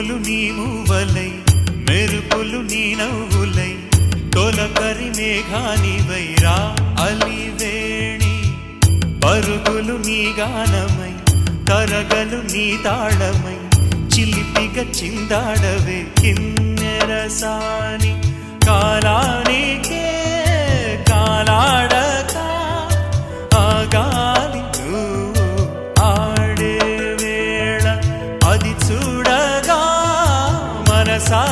పువ్వులు నీ మూవలై మెరుపులు నీ నవ్వులై తొలకరి మేఘానివై రా అలివేణి పరుగులు నీ గానమై తరగలు నీ తాళమై చిలిపిగా చిందాడవే కిన్నెరసాని కాలానికే కాలాడక ఆగాలి నువ్వు ఆడే వేళ అది చూడగా మనసా